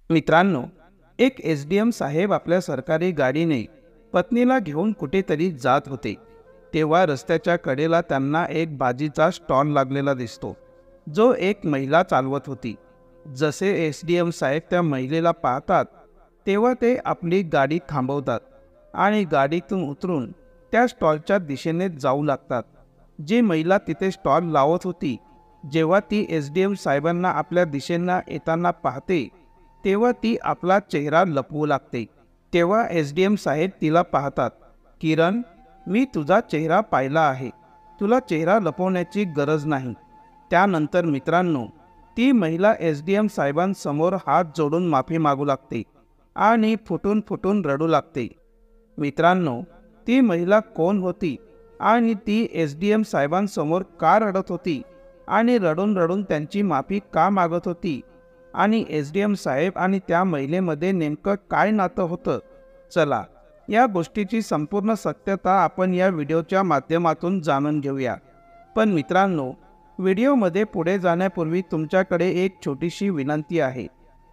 मित्रांनो, एक एसडीएम साहेब आपल्या सरकारी गाडीने पत्नीला घेऊन कुठेतरी जात होते. तेव्हा रस्त्याच्या कडेला त्यांना एक भाजीचा स्टॉल लागलेला दिसतो, जो एक महिला चालवत होती. जसे एसडीएम साहेब त्या महिलेला पाहतात, तेव्हा ते आपली गाडी थांबवतात आणि गाडीतून उतरून त्या स्टॉलच्या दिशेने जाऊ लागतात. जी महिला तिथे स्टॉल लावत होती, जेव्हा ती एसडीएम साहेबांना आपल्या दिशेनं येताना पाहते, तेव्हा ती आपला चेहरा लपवू लागते. तेव्हा एसडीएम साहेब तिला पाहतात. किरण, मी तुझा चेहरा पाहिला आहे, तुला चेहरा लपवण्याची गरज नाही. त्यानंतर मित्रांनो, ती महिला एसडीएम साहेबांसमोर हात जोडून माफी मागू लागते आणि फुटून फुटून रडू लागते. मित्रांनो, ती महिला कोण होती आणि ती एसडीएम साहेबांसमोर का रडत होती आणि रडून रडून त्यांची माफी का मागत होती आणि एसडीएम साहेब आणि त्या महिलेमध्ये नेमकं काय नातं होतं? चला, या गोष्टीची संपूर्ण सत्यता आपण या व्हिडिओच्या माध्यमातून जाणून घेऊया. पण मित्रांनो, व्हिडिओमध्ये पुढे जाण्यापूर्वी तुमच्याकडे एक छोटीशी विनंती आहे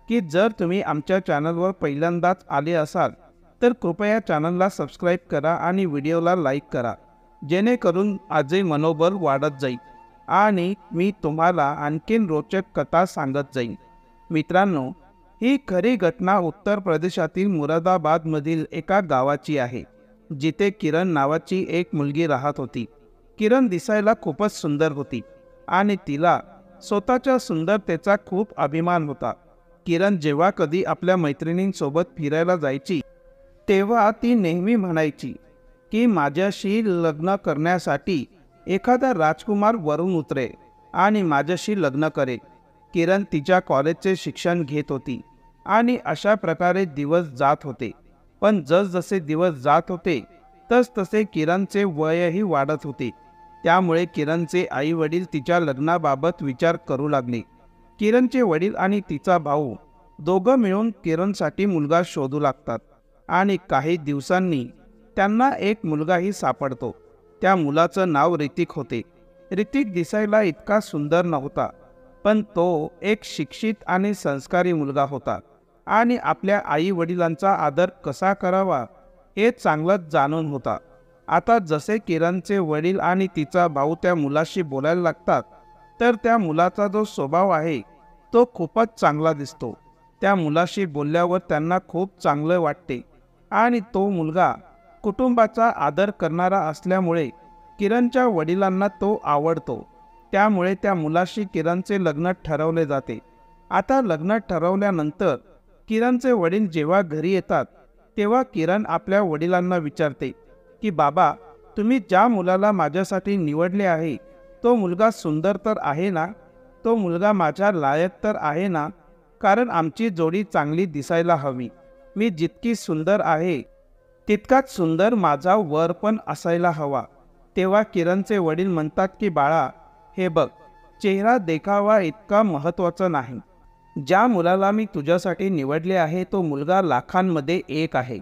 की जर तुम्ही आमच्या चॅनलवर पहिल्यांदाच आले असाल तर कृपया चॅनलला सबस्क्राईब करा आणि व्हिडिओला लाईक करा, जेणेकरून आजही मनोबल वाढत जाईल आणि मी तुम्हाला आणखीन रोचक कथा सांगत जाईन. मित्रांनो, ही खरी घटना उत्तर प्रदेशातील मुरादाबादमधील एका गावाची आहे, जिथे किरण नावाची एक मुलगी राहत होती. किरण दिसायला खूपच सुंदर होती आणि तिला स्वतःच्या सुंदरतेचा खूप अभिमान होता. किरण जेव्हा कधी आपल्या मैत्रिणींसोबत फिरायला जायची, तेव्हा ती नेहमी म्हणायची की माझ्याशी लग्न करण्यासाठी एखादा राजकुमार वरून उतरेल आणि माझ्याशी लग्न करेल. किरण तिच्या कॉलेजचे शिक्षण घेत होती आणि अशा प्रकारे दिवस जात होते. पण जसजसे दिवस जात होते तसतसे किरणचे वयही वाढत होते. त्यामुळे किरणचे आई वडील तिच्या लग्नाबाबत विचार करू लागले. किरणचे वडील आणि तिचा भाऊ दोघं मिळून किरणसाठी मुलगा शोधू लागतात आणि काही दिवसांनी त्यांना एक मुलगाही सापडतो. त्या मुलाचं नाव ऋतिक होते. ऋतिक दिसायला इतका सुंदर नव्हता, पण तो एक शिक्षित आणि संस्कारी मुलगा होता आणि आपल्या आई वडिलांचा आदर कसा करावा हे चांगलंच जाणून होता. आता जसे किरणचे वडील आणि तिचा भाऊ त्या मुलाशी बोलायला लागतात, तर त्या मुलाचा जो स्वभाव आहे तो खूपच चांगला दिसतो. त्या मुलाशी बोलल्यावर त्यांना खूप चांगलं वाटते आणि तो मुलगा कुटुंबाचा आदर करणारा असल्यामुळे किरणच्या वडिलांना तो आवडतो. त्यामुळे त्या मुलाशी किरणचे लग्न ठरवले जाते. आता लग्न ठरवल्यानंतर किरणचे वडील जेव्हा घरी येतात, तेव्हा किरण आपल्या वडिलांना विचारते की बाबा, तुम्ही ज्या मुलाला माझ्यासाठी निवडले आहे, तो मुलगा सुंदर तर आहे ना? तो मुलगा माझ्या लायक तर आहे ना? कारण आमची जोडी चांगली दिसायला हवी. मी जितकी सुंदर आहे तितकाच सुंदर माझा वर पण असायला हवा. तेव्हा किरणचे वडील म्हणतात की बाळा, हे बघ, चेहरा देखावा इतका महत्त्वाचा नाही. ज्या मुलाला मी तुझ्यासाठी निवडले आहे तो मुलगा लाखांमध्ये एक आहे.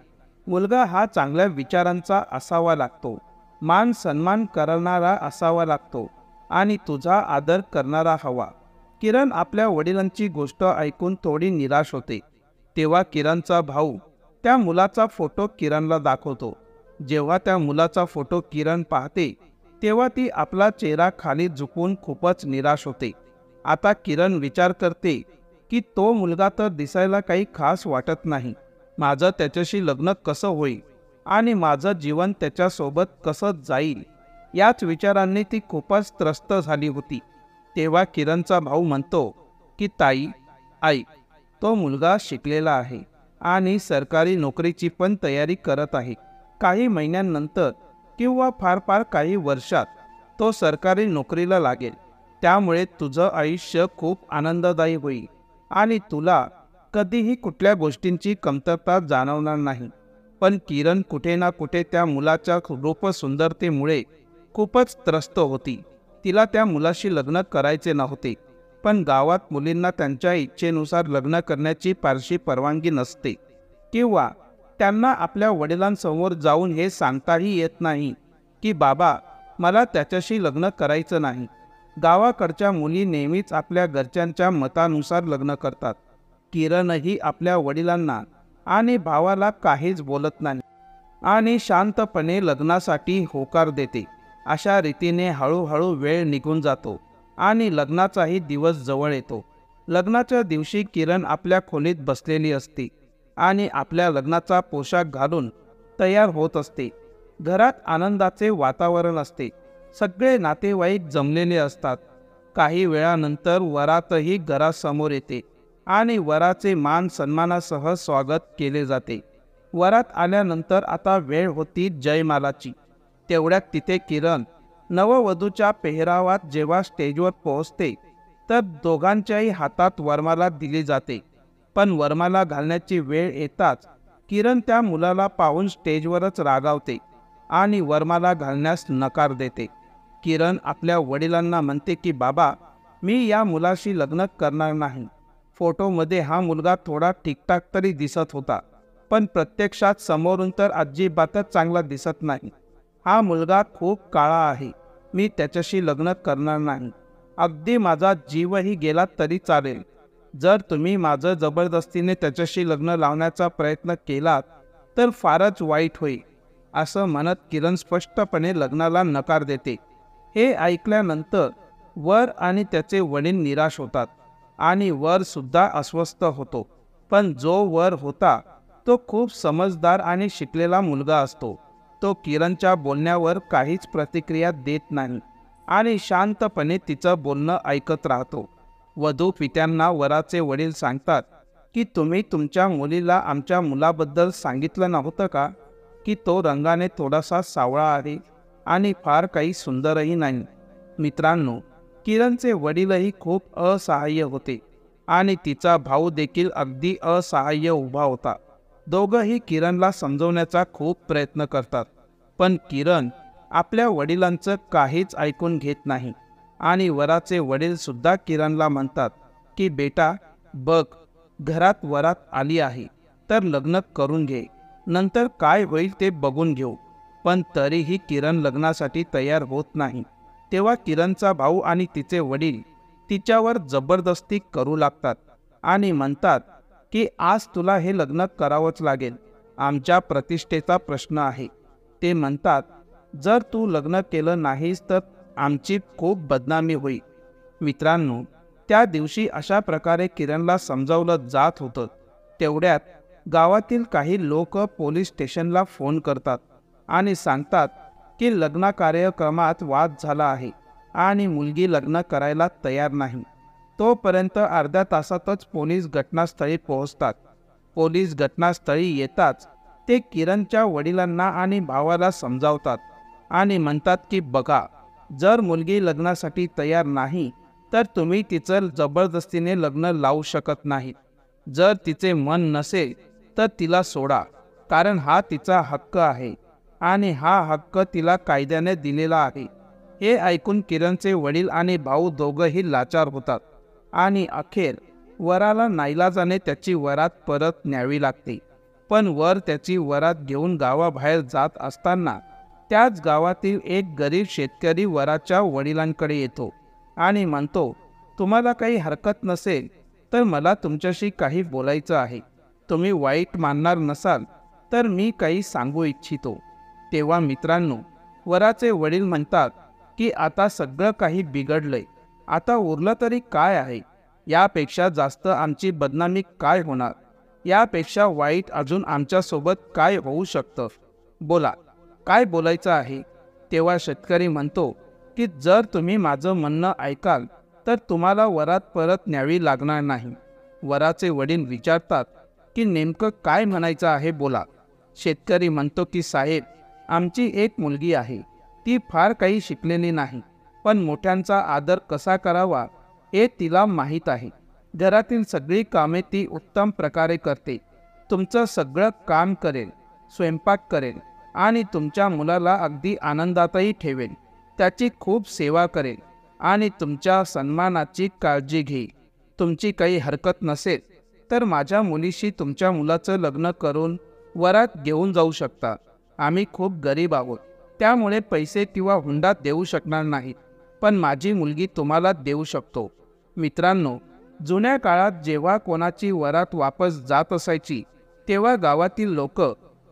मुलगा हा चांगल्या विचारांचा असावा लागतो, मान सन्मान करणारा असावा लागतो आणि तुझा आदर करणारा हवा. किरण आपल्या वडिलांची गोष्ट ऐकून थोडी निराश होते. तेव्हा किरणचा भाऊ त्या मुलाचा फोटो किरणला दाखवतो. जेव्हा त्या मुलाचा फोटो किरण पाहते, तेव्हा ती आपला चेहरा खाली झुकवून खूपच निराश होते. आता किरण विचार करते की तो मुलगा तर दिसायला काही खास वाटत नाही. माझं त्याच्याशी लग्न कसं होईल आणि माझं जीवन त्याच्यासोबत कसं जाईल, याच विचारांनी ती खूपच त्रस्त झाली होती. तेव्हा किरणचा भाऊ म्हणतो की ताई, ऐक, तो मुलगा शिकलेला आहे आणि सरकारी नोकरीची पण तयारी करत आहे. काही महिन्यांनंतर किंवा फार फार काही वर्षात तो सरकारी नोकरीला लागेल. त्यामुळे तुझं आयुष्य खूप आनंददायी होईल आणि तुला कधीही कुठल्या गोष्टींची कमतरता जाणवणार नाही. पण किरण कुठे ना कुठे त्या मुलाच्या रूपसुंदरतेमुळे खूपच त्रस्त होती. तिला त्या मुलाशी लग्न करायचे नव्हते, पण गावात मुलींना त्यांच्या इच्छेनुसार लग्न करण्याची फारशी परवानगी नसते किंवा त्यांना आपल्या वडिलांसमोर जाऊन हे सांगताही येत नाही की बाबा, मला त्याच्याशी लग्न करायचं नाही. गावाकडच्या मुली नेहमीच आपल्या घरच्यांच्या मतानुसार लग्न करतात. किरणही आपल्या वडिलांना आणि भावाला काहीच बोलत नाही आणि शांतपणे लग्नासाठी होकार देते. अशा रीतीने हळूहळू वेळ निघून जातो आणि लग्नाचाही दिवस जवळ येतो. लग्नाच्या दिवशी किरण आपल्या खोलीत बसलेली असते आणि आपल्या लग्नाचा पोशाख घालून तयार होत असते. घरात आनंदाचे वातावरण असते. सगळे नातेवाईक जमलेले असतात. काही वेळानंतर वरातही घरासमोर येते आणि वराचे मान सन्मानासह स्वागत केले जाते. वरात आल्यानंतर आता वेळ होती जयमालाची. तेवढ्यात तिथे किरण नववधूच्या पेहरावात जेव्हा स्टेजवर पोहोचते तर दोघांच्याही हातात वरमाला दिली जाते. पण वरमाला घालण्याची वेळ येताच किरण त्या मुलाला पाहून स्टेजवरच रागावते आणि वरमाला घालण्यास नकार देते. किरण आपल्या वडिलांना म्हणते की बाबा, मी या मुलाशी लग्न करणार नाही. फोटोमध्ये हा मुलगा थोडा ठीकठाक तरी दिसत होता, पण प्रत्यक्षात समोरून तर अजिबातच चांगला दिसत नाही. हा मुलगा खूप काळा आहे. मी त्याच्याशी लग्न करणार नाही. अगदी माझा जीवही गेला तरी चालेल. जर तुम्ही माझं जबरदस्तीने त्याच्याशी लग्न लावण्याचा प्रयत्न केलात तर फारच वाईट होईल, असं म्हणत किरण स्पष्टपणे लग्नाला नकार देते. हे ऐकल्यानंतर वर आणि त्याचे वडील निराश होतात आणि वर सुद्धा अस्वस्थ होतो. पण जो वर होता तो खूप समजदार आणि शिकलेला मुलगा असतो. तो किरणच्या बोलण्यावर काहीच प्रतिक्रिया देत नाही आणि शांतपणे तिचं बोलणं ऐकत राहतो. वधू पित्यांना वराचे वडील सांगतात की तुम्ही तुमच्या मुलीला आमच्या मुलाबद्दल सांगितलं नव्हतं का, की तो रंगाने थोडासा सावळा आहे आणि फार काही सुंदरही नाही. मित्रांनो, किरणचे वडीलही खूप असहाय्य होते आणि तिचा भाऊ देखील अगदी असहाय्य उभा होता. दोघंही किरणला समजवण्याचा खूप प्रयत्न करतात, पण किरण आपल्या वडिलांचं काहीच ऐकून घेत नाही. आणि वराचे वडील सुद्धा किरणला म्हणतात की बेटा बघ, घरात वरात आली आहे तर लग्न करून घे, नंतर काय होईल ते बघून घेऊ. पण तरीही किरण लग्नासाठी तयार होत नाही. तेव्हा किरणचा भाऊ आणि तिचे वडील तिच्यावर जबरदस्ती करू लागतात आणि म्हणतात की आज तुला हे लग्न करावंच लागेल. आमच्या प्रतिष्ठेचा प्रश्न आहे. ते म्हणतात जर तू लग्न केलं नाहीस तर आमची खूप बदनामी होईल. मित्रांनो, त्या दिवशी अशा प्रकारे किरणला समजावलं जात होतं. तेवढ्यात गावातील काही लोक पोलीस स्टेशनला फोन करतात आणि सांगतात की लग्न कार्यक्रमात वाद झाला आहे आणि मुलगी लग्न करायला तयार नाही. तोपर्यंत अर्ध्या तासातच पोलीस घटनास्थळी पोहोचतात. पोलीस घटनास्थळी येताच ते किरणच्या वडिलांना आणि भावाला समजावतात आणि म्हणतात की बघा, जर मुलगी लग्नासाठी तयार नाही तर तुम्ही तिचं जबरदस्तीने लग्न लावू शकत नाही. जर तिचे मन नसेल तर तिला सोडा, कारण हा तिचा हक्क आहे आणि हा हक्क तिला कायद्याने दिलेला आहे. हे ऐकून किरणचे वडील आणि भाऊ दोघंही लाचार होतात आणि अखेर वराला नाईलाजाने त्याची वरात परत न्यावी लागते. पण वर त्याची वरात घेऊन गावाबाहेर जात असताना त्याच गावातील एक गरीब शेतकरी वराच्या वडिलांकडे येतो आणि म्हणतो, तुम्हाला काही हरकत नसेल तर मला तुमच्याशी काही बोलायचं आहे. तुम्ही वाईट मानणार नसाल तर मी काही सांगू इच्छितो. तेव्हा मित्रांनो, वराचे वडील म्हणतात की आता सगळं काही बिघडलंय. आता उरलं तरी काय आहे? यापेक्षा जास्त आमची बदनामी काय होणार? यापेक्षा वाईट अजून आमच्यासोबत काय होऊ शकतं? बोला, काय बोलायचं आहे? तेव्हा शेतकरी म्हणतो की जर तुम्ही माझं म्हणणं ऐकाल तर तुम्हाला वरात परत न्यावी लागणार नाही. वराचे वडील विचारतात की नेमकं काय म्हणायचं आहे, बोला. शेतकरी म्हणतो की साहेब, आमची एक मुलगी आहे. ती फार काही शिकलेली नाही, पण मोठ्यांचा आदर कसा करावा हे तिला माहीत आहे. घरातील सगळी कामे ती उत्तम प्रकारे करते. तुमचं सगळं काम करेल, स्वयंपाक करेल आणि तुमच्या मुलाला अगदी आनंदातही ठेवेल. त्याची खूप सेवा करेल आणि तुमच्या सन्मानाची काळजी घेईल. तुमची काही हरकत नसेल तर माझ्या मुलीशी तुमच्या मुलाचं लग्न करून वरात घेऊन जाऊ शकता. आम्ही खूप गरीब आहोत, त्यामुळे पैसे किंवा हुंडा देऊ शकणार नाही, पण माझी मुलगी तुम्हाला देऊ शकतो. मित्रांनो, जुन्या काळात जेव्हा कोणाची वरात वापस जात असायची तेव्हा गावातील लोक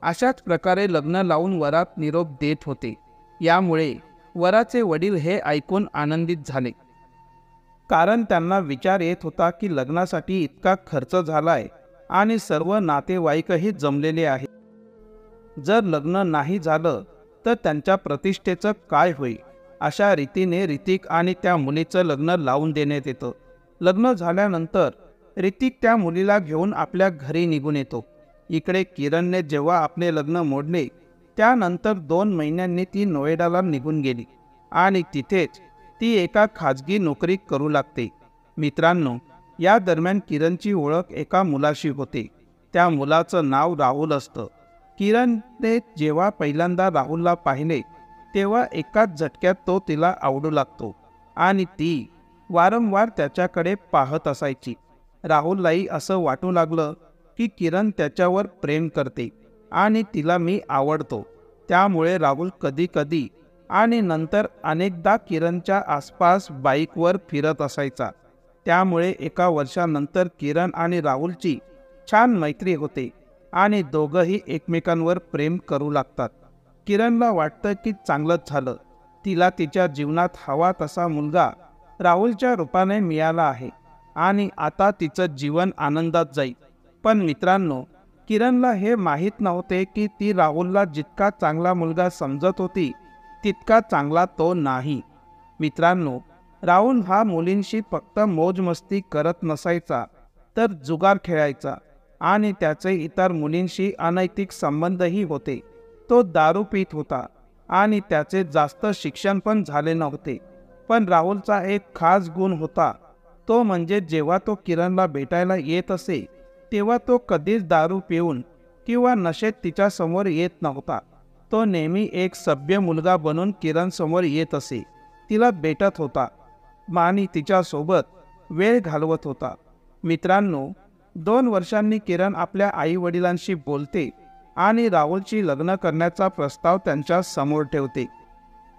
अशाच प्रकारे लग्न लावून वरात निरोप देत होते. यामुळे वराचे वडील हे ऐकून आनंदित झाले, कारण त्यांना विचार येत होता की लग्नासाठी इतका खर्च झालाय आणि सर्व नातेवाईकही जमलेले आहेत. जर लग्न नाही झालं तर त्यांच्या प्रतिष्ठेचं काय होईल. अशा रीतीने ऋतिक आणि त्या मुलीचं लग्न लावून देण्यात येतं. लग्न झाल्यानंतर ऋतिक त्या मुलीला घेऊन आपल्या घरी निघून येतो. इकडे किरणने जेव्हा आपले लग्न मोडले त्यानंतर 2 महिन्यांनी ती नोएडाला निघून गेली आणि तिथेच ती एका खाजगी नोकरी करू लागते. मित्रांनो, या दरम्यान किरणची ओळख एका मुलाशी होते. त्या मुलाचं नाव राहुल असतं. किरणने जेव्हा पहिल्यांदा राहुलला पाहिले तेव्हा एकाच झटक्यात तो तिला आवडू लागतो आणि ती वारंवार त्याच्याकडे पाहत असायची. राहुललाही असं वाटू लागलं की किरण त्याच्यावर प्रेम करते आणि तिला मी आवडतो. त्यामुळे राहुल कधी-कधी आणि नंतर अनेकदा किरणच्या आसपास बाईकवर फिरत असायचा. त्यामुळे एका वर्षानंतर किरण आणि राहुलची छान मैत्री होते आणि दोघंही एकमेकांवर प्रेम करू लागतात. किरणला वाटतं की चांगलंच झालं, तिला तिच्या जीवनात हवा तसा मुलगा राहुलच्या रूपाने मिळाला आहे आणि आता तिचं जीवन आनंदात जाईल. पण मित्रांनो, किरणला हे माहीत नव्हते की ती राहुलला जितका चांगला मुलगा समजत होती तितका चांगला तो नाही. मित्रांनो, राहुल हा मुलींशी फक्त मौजमस्ती करत नसायचा, तर जुगार खेळायचा आणि त्याचे इतर मुलींशी अनैतिक संबंधही होते. तो दारू पीत होता आणि त्याचे जास्त शिक्षण पण झाले नव्हते. पण राहुलचा एक खास गुण होता, तो म्हणजे जेव्हा तो किरणला भेटायला येत असे तेव्हा तो कधीच दारू पिऊन किंवा नशेत तिच्यासमोर येत नव्हता. तो नेहमी एक सभ्य मुलगा बनून किरणसमोर येत असे, तिला भेटत होता आणि तिच्यासोबत वेळ घालवत होता. मित्रांनो, 2 वर्षांनी किरण आपल्या आई-वडिलांशी बोलते आणि राहुलची लग्न करण्याचा प्रस्ताव त्यांच्या समोर ठेवते.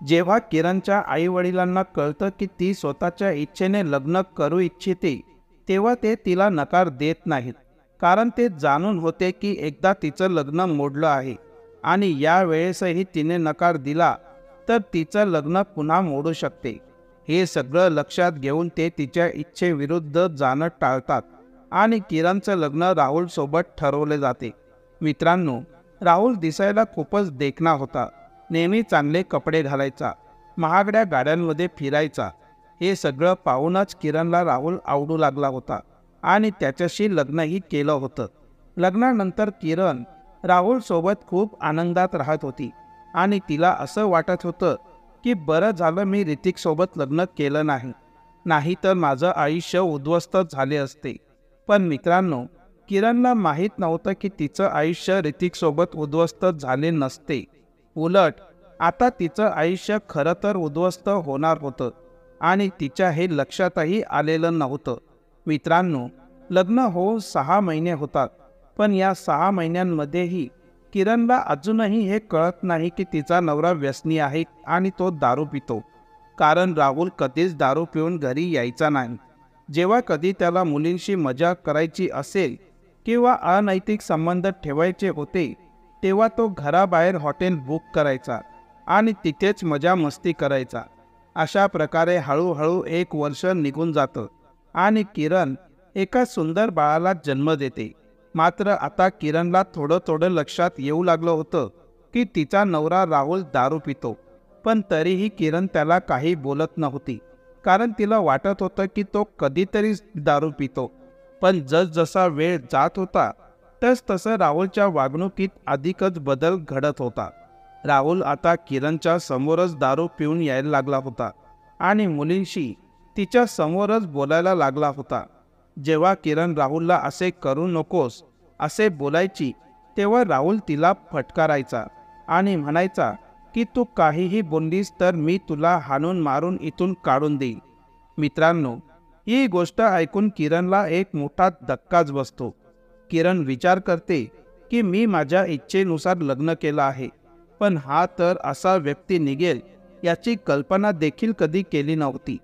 जेव्हा किरणच्या आई-वडिलांना कळतं की ती स्वतःच्या इच्छेने लग्न करू इच्छिते तेव्हा ते तिला नकार देत नाहीत, कारण ते जाणून होते की एकदा तिचं लग्न मोडलं आहे आणि या वेळेसही तिने नकार दिला तर तिचं लग्न पुन्हा मोडू शकते. हे सगळं लक्षात घेऊन ते तिच्या इच्छेविरुद्ध जाणं टाळतात आणि किरणचं लग्न राहुलसोबत ठरवले जाते. मित्रांनो, राहुल दिसायला खूपच देखणा होता. नेहमी चांगले कपडे घालायचा, महागड्या गाड्यांमध्ये फिरायचा. हे सगळं पाहूनच किरणला राहुल आवडू लागला होता आणि त्याच्याशी लग्नही केलं होतं. लग्नानंतर किरण राहुलसोबत खूप आनंदात राहत होती आणि तिला असं वाटत होतं की बरं झालं मी ऋतिकसोबत लग्न केलं नाही तर माझं आयुष्य उद्ध्वस्त झाले असते. पण मित्रांनो, किरणला माहीत नव्हतं की तिचं आयुष्य ऋतिकसोबत उद्ध्वस्त झाले नसते. उलट आता तिचं आयुष्य खरं तर उद्ध्वस्त होणार होतं आणि तिच्या हे लक्षातही आलेलं नव्हतं. मित्रांनो, लग्न होऊन 6 महिने होतात, पण या 6 महिन्यांमध्येही किरणला अजूनही हे कळत नाही की तिचा नवरा व्यसनी आहे आणि तो दारू पितो. कारण राहुल कधीच दारू पिऊन घरी यायचा नाही. जेव्हा कधी त्याला मुलींशी मजा करायची असेल किंवा अनैतिक संबंध ठेवायचे होते तेव्हा तो घराबाहेर हॉटेल बुक करायचा आणि तिथेच मजा मस्ती करायचा. अशा प्रकारे हळूहळू 1 वर्ष निघून जातं आणि किरण एका सुंदर बाळाला जन्म देते. मात्र आता किरणला थोडं लक्षात येऊ लागलं होतं की तिचा नवरा राहुल दारू पितो. पण तरीही किरण त्याला काही बोलत नव्हती, कारण तिला वाटत होतं की तो कधीतरी दारू पितो. पण जसजसा वेळ जात होता तसं राहुलच्या वागणुकीत अधिकच बदल घडत होता. राहुल आता किरणच्या समोरच दारू पिऊन यायला लागला होता आणि मुलींशी तिच्या समोरच बोलायला लागला होता. जेव्हा किरण राहुलला असे करू नकोस असे बोलायची तेव्हा राहुल तिला फटकारायचा आणि म्हणायचा की तू काहीही बोललीस तर मी तुला हाणून मारून इथून काढून देईन. मित्रांनो, ही गोष्ट ऐकून किरणला एक मोठा धक्काच बसतो. किरण विचार करते की मी माझ्या इच्छेनुसार लग्न केलं आहे, पण हा तर असा व्यक्ती निघेल याची कल्पना देखील कधी केली नव्हती.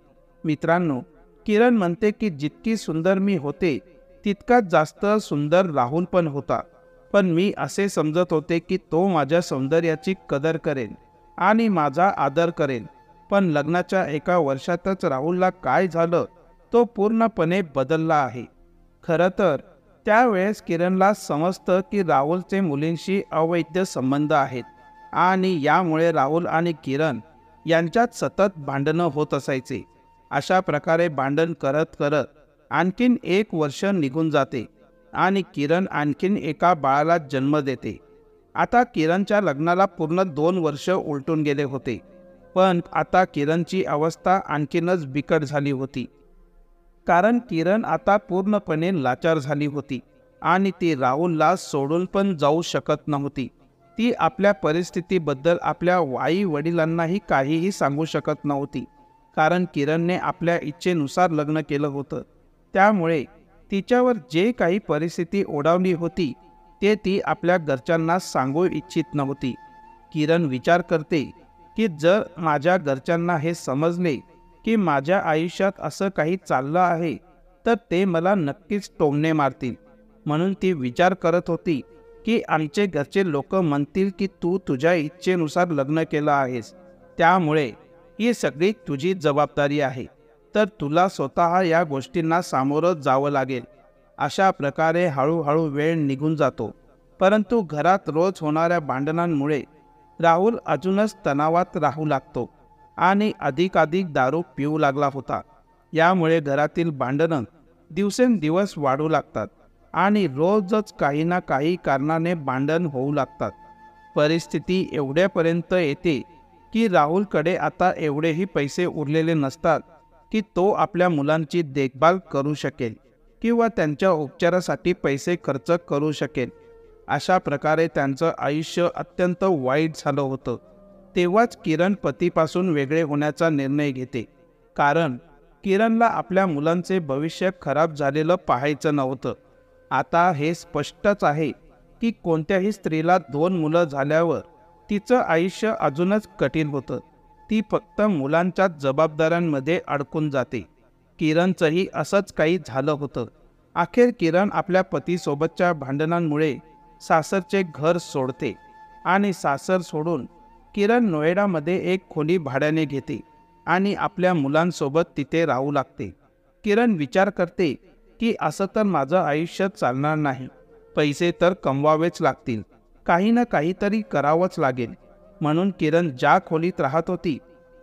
मित्रांनो, किरण म्हणते की जितकी सुंदर मी होते तितकाच जास्त सुंदर राहुल पण होता, पण मी असे समजत होते की तो माझ्या सौंदर्याची कदर करेल आणि माझा आदर करेल. पण लग्नाच्या एका वर्षातच राहुलला काय झालं, तो पूर्णपणे बदलला आहे. खरं तर त्यावेळेस किरणला समजतं की राहुलचे मुलींशी अवैध संबंध आहेत आणि यामुळे राहुल आणि किरण यांच्यात सतत भांडणं होत असायचे. अशा प्रकारे भांडण करत करत आणखीन 1 वर्ष निघून जाते आणि किरण आणखीन एका बाळाला जन्म देते. आता किरणच्या लग्नाला पूर्ण 2 वर्ष उलटून गेले होते, पण आता किरणची अवस्था आणखीनच बिकट झाली होती. कारण किरण आता पूर्णपणे लाचार झाली होती आणि ती राहुलला सोडून पण जाऊ शकत नव्हती. ती आपल्या परिस्थितीबद्दल आपल्या आई वडिलांनाही काहीही सांगू शकत नव्हती, कारण किरणने आपल्या इच्छेनुसार लग्न केलं होतं. त्यामुळे तिच्यावर जे काही परिस्थिती ओढावली होती ते ती आपल्या घरच्यांना सांगू इच्छित नव्हती. किरण विचार करते की जर माझ्या घरच्यांना हे समजले की माझ्या आयुष्यात असं काही चाललं आहे तर ते मला नक्कीच टोमणे मारतील. म्हणून ती विचार करत होती की आमचे घरचे लोक म्हणतील की तू तुझ्या इच्छेनुसार लग्न केलं आहेस, त्यामुळे ही सगळी तुझी जबाबदारी आहे, तर तुला स्वतः या गोष्टींना सामोरं जावं लागेल. अशा प्रकारे हळूहळू वेळ निघून जातो. परंतु घरात रोज होणाऱ्या भांडणांमुळे राहुल अजूनच तणावात राहू लागतो आणि अधिकाधिक दारू पिऊ लागला होता. यामुळे घरातील भांडणं दिवसेंदिवस वाढू लागतात आणि रोजच काही ना काही कारणाने भांडण होऊ लागतात. परिस्थिती एवढ्यापर्यंत येते की राहुलकडे आता एवढेही पैसे उरलेले नसतात की तो आपल्या मुलांची देखभाल करू शकेल किंवा त्यांच्या उपचारासाठी पैसे खर्च करू शकेल. अशा प्रकारे त्यांचं आयुष्य अत्यंत वाईट झालं होतं. तेव्हाच किरण पतीपासून वेगळे होण्याचा निर्णय घेते, कारण किरणला आपल्या मुलांचे भविष्य खराब झालेलं पाहायचं नव्हतं. आता हे स्पष्टच आहे की कोणत्याही स्त्रीला 2 मुलं झाल्यावर तिचं आयुष्य अजूनच कठीण होतं. ती फक्त मुलांच्या जबाबदाऱ्यांमध्ये अडकून जाते. किरणचंही असंच काही झालं होतं. अखेर किरण आपल्या पतीसोबतच्या भांडणांमुळे सासरचे घर सोडते आणि सासर सोडून किरण नोएडामध्ये एक खोली भाड्याने घेते आणि आपल्या मुलांसोबत तिथे राहू लागते. किरण विचार करते की असं तर माझं आयुष्य चालणार नाही. पैसे तर कमवावेच लागतील, काही ना काहीतरी करावंच लागेल. म्हणून किरण ज्या खोलीत राहत होती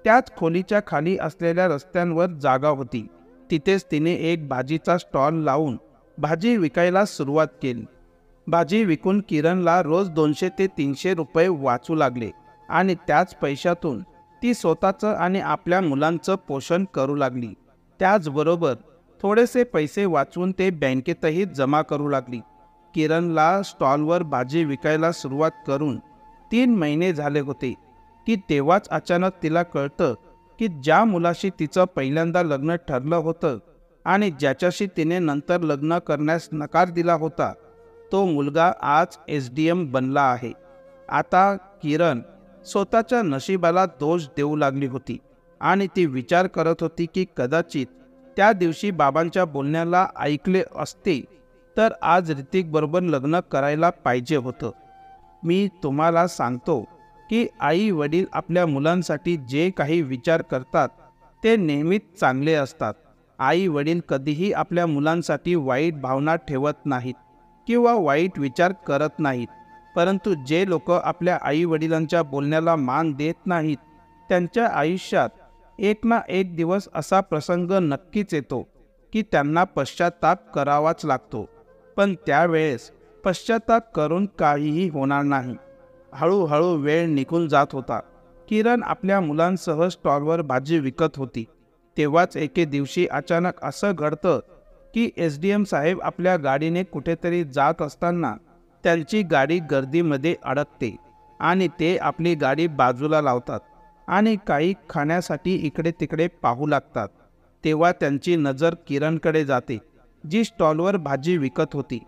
त्याच खोलीच्या खाली असलेल्या रस्त्यांवर जागा होती. तिथेच तिने एक भाजीचा स्टॉल लावून भाजी विकायला सुरुवात केली. भाजी विकून किरणला रोज 200 ते 300 रुपये वाचू लागले आणि त्याच पैशातून ती स्वतःचं आणि आपल्या मुलांचं पोषण करू लागली. त्याचबरोबर थोडेसे पैसे वाचवून ते बँकेतही जमा करू लागली. किरणला स्टॉलवर भाजी विकायला सुरुवात करून 3 महिने झाले होते की तेव्हाच अचानक तिला कळतं की ज्या मुलाशी तिचं पहिल्यांदा लग्न ठरलं होतं आणि ज्याच्याशी तिने नंतर लग्न करण्यास नकार दिला होता, तो मुलगा आज SDM बनला आहे. आता किरण स्वतःच्या नशिबाला दोष देऊ लागली होती आणि ती विचार करत होती की कदाचित त्या दिवशी बाबांच्या बोलण्याला ऐकले असते तर आज ऋतिक बरोबर लग्न करायला पाहिजे होतं. मी तुम्हाला सांगतो की आई वडील आपल्या मुलांसाठी जे काही विचार करतात ते नेहमीच चांगले असतात. आई वडील कधीही आपल्या मुलांसाठी वाईट भावना ठेवत नाहीत किंवा वाईट विचार करत नाहीत. परंतु जे लोक आपल्या आई वडिलांच्या बोलण्याला मान देत नाहीत त्यांच्या आयुष्यात एक ना एक दिवस असा प्रसंग नक्कीच येतो की त्यांना पश्चाताप करावाच लागतो. पण त्यावेळेस पश्चाताप करून काहीही होणार नाही. हळूहळू वेळ निघून जात होता. किरण आपल्या मुलांसह स्टॉलवर भाजी विकत होती. तेव्हाच एके दिवशी अचानक असं घडतं की SDM साहेब आपल्या गाडीने कुठेतरी जात असताना त्यांची गाडी गर्दीमध्ये अडकते आणि ते आपली गाडी बाजूला लावतात आणि काही खाण्यासाठी इकडे तिकडे पाहू लागतात. तेव्हा त्यांची नजर किरणकडे जाते, जी स्टॉलवर भाजी विकत होती.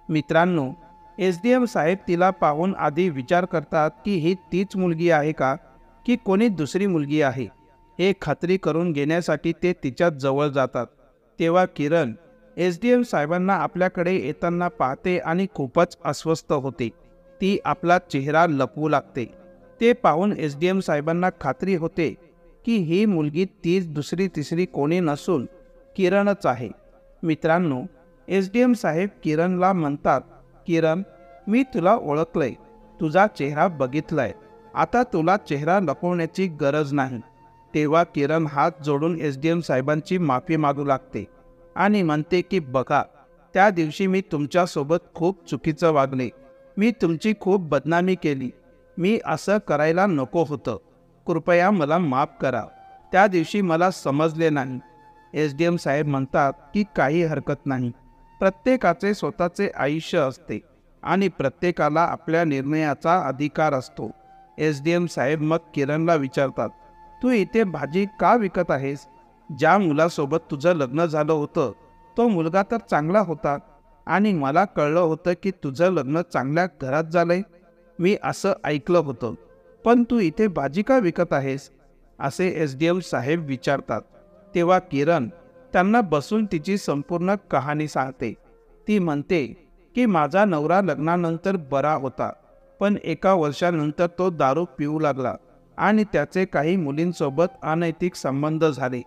मित्रांनो, SDM साहेब तिला पाहून आधी विचार करतात की ही तीच मुलगी आहे का की कोणी दुसरी मुलगी आहे. हे खात्री करून घेण्यासाठी ते तिच्या जवळ जातात तेव्हा किरण SDM साहेबांना आपल्याकडे येताना पाहते आणि खूपच अस्वस्थ होते. ती आपला चेहरा लपवू लागते. ते पाहून SDM साहेबांना खात्री होते की ही मुलगी तीच दुसरी तिसरी कोणी नसून किरणच आहे. मित्रांनो, SDM साहेब किरणला म्हणतात, किरण, मी तुला ओळखलंय, तुझा चेहरा बघितलाय, आता तुला चेहरा लपवण्याची गरज नाही. तेव्हा किरण हात जोडून SDM साहेबांची माफी मागू लागते आणि म्हणते की बघा, त्या दिवशी मी तुमच्यासोबत खूप चुकीचं वागले, मी तुमची खूप बदनामी केली, मी असं करायला नको होतं, कृपया मला माफ करा, त्या दिवशी मला समजले नाही. SDM साहेब म्हणतात की काही हरकत नाही, प्रत्येकाचे स्वतःचे आयुष्य असते आणि प्रत्येकाला आपल्या निर्णयाचा अधिकार असतो. SDM साहेब मग किरणला विचारतात, तू इथे भाजी का विकत आहेस? ज्या मुलासोबत तुझं लग्न झालं होतं तो मुलगा तर चांगला होता आणि मला कळलं होतं की तुझं लग्न चांगल्या घरात झालंय, मी असं ऐकलं होतं, पण तू इथे भाजी का विकत आहेस असे SDM साहेब विचारतात. तेव्हा किरण त्यांना बसून तिची संपूर्ण कहाणी सांगते. ती म्हणते की माझा नवरा लग्नानंतर बरा होता, पण एका वर्षानंतर तो दारू पिऊ लागला आणि त्याचे काही मुलींसोबत अनैतिक संबंध झाले.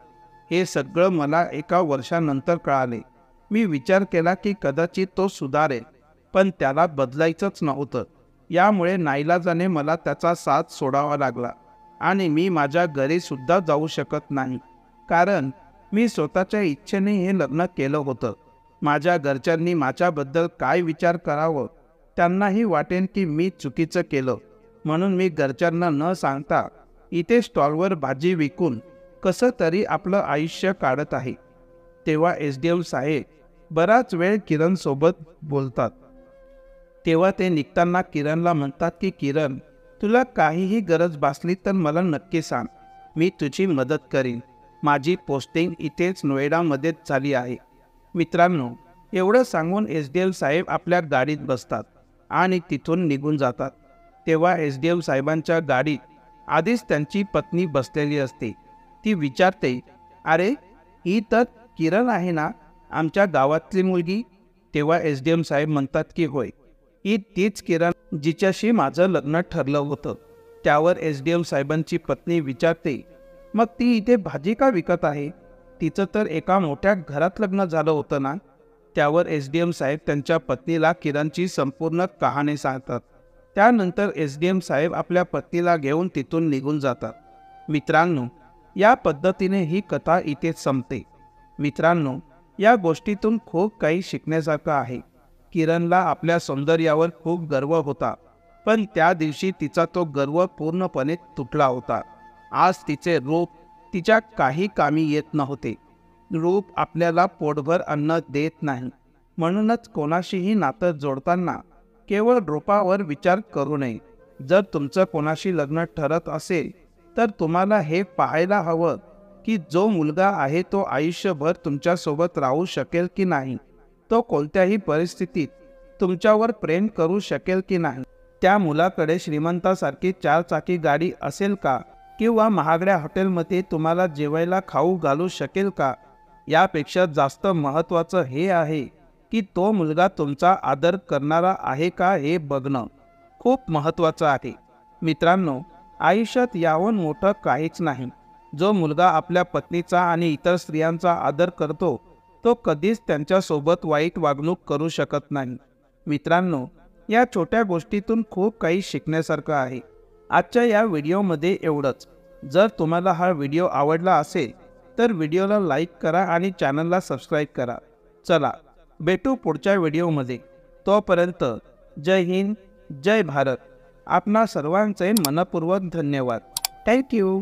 हे सगळं मला एका वर्षानंतर कळाले. मी विचार केला की कदाचित तो सुधारेल, पण त्याला बदलायचंच नव्हतं. यामुळे नाईलाजाने मला त्याचा साथ सोडावा लागला आणि मी माझ्या घरी सुद्धा जाऊ शकत नाही, कारण मी स्वतःच्या इच्छेने हे लग्न केलं होतं. माझ्या घरच्यांनी माझ्याबद्दल काय विचार करावं, त्यांनाही वाटेल की मी चुकीचं केलं, म्हणून मी घरच्यांना न सांगता इथे स्टॉलवर भाजी विकून कसं तरी आपलं आयुष्य काढत आहे. तेव्हा SDM साहेब बराच वेळ किरणसोबत बोलतात. तेव्हा ते निघताना किरणला म्हणतात की किरण, तुला काहीही गरज भासली तर मला नक्की सांग, मी तुझी मदत करीन. माझी पोस्टिंग इथेच नोएडामध्येच झाली आहे. मित्रांनो, एवढं सांगून SDM साहेब आपल्या गाडीत बसतात आणि तिथून निघून जातात. तेव्हा SDM साहेबांच्या गाडीत आधीच त्यांची पत्नी बसलेली असते. ती विचारते, अरे, ही तर किरण आहे ना, आमच्या गावातली मुलगी? तेव्हा SDM साहेब म्हणतात की होय, ही तीच किरण जिच्याशी माझं लग्न ठरलं होतं. त्यावर SDM साहेबांची पत्नी विचारते, मग ती इथे भाजी का विकत आहे? तिचं तर एका मोठ्या घरात लग्न झालं होतं ना? त्यावर SDM साहेब त्यांच्या पत्नीला किरणची संपूर्ण कहाणी सांगतात. त्यानंतर SDM साहेब आपल्या पत्नीला घेऊन तिथून निघून जातात. मित्रांनो, या पद्धतीने ही कथा इथेच संपते. मित्रांनो, या गोष्टीतून खूप काही शिकण्यासारखं आहे. किरणला आपल्या सौंदर्यावर खूप गर्व होता, पण त्या दिवशी तिचा तो गर्व पूर्णपणे तुटला होता. आज तिचे रूप तिच्या काही कामी येत नव्हते. रूप आपल्याला पोटभर अन्न देत नाही, म्हणूनच कोणाशीही नातं जोडताना केवळ रूपावर विचार करू नये. जर तुमचं कोणाशी लग्न ठरत असेल तर तुम्हाला हे पाहायला हवं की जो मुलगा आहे तो आयुष्यभर तुमच्यासोबत राहू शकेल की नाही, तो कोणत्याही परिस्थितीत तुमच्यावर प्रेम करू शकेल की नाही, त्या मुलाकडे श्रीमंतासारखी 4 चाकी गाडी असेल का, किंवा महागड्या हॉटेलमध्ये तुम्हाला जेवायला खाऊ घालू शकेल का. यापेक्षा जास्त महत्त्वाचं हे आहे की तो मुलगा तुमचा आदर करणारा आहे का हे बघणं खूप महत्त्वाचं आहे. मित्रांनो, आयुष्यात याहून मोठं काहीच नाही. जो मुलगा आपल्या पत्नीचा आणि इतर स्त्रियांचा आदर करतो तो कधीच त्यांच्यासोबत वाईट वागणूक करू शकत नाही. मित्रांनो, या छोट्या गोष्टीतून खूप काही शिकण्यासारखं आहे. आजच्या या व्हिडिओमध्ये एवढंच. जर तुम्हाला हा व्हिडिओ आवडला असेल तर व्हिडिओला लाईक करा आणि चॅनलला सबस्क्राईब करा. चला भेटू पुढच्या व्हिडिओमध्ये. तोपर्यंत जय हिंद, जय भारत. आपणा सर्वांचे मनपूर्वक धन्यवाद. थँक्यू.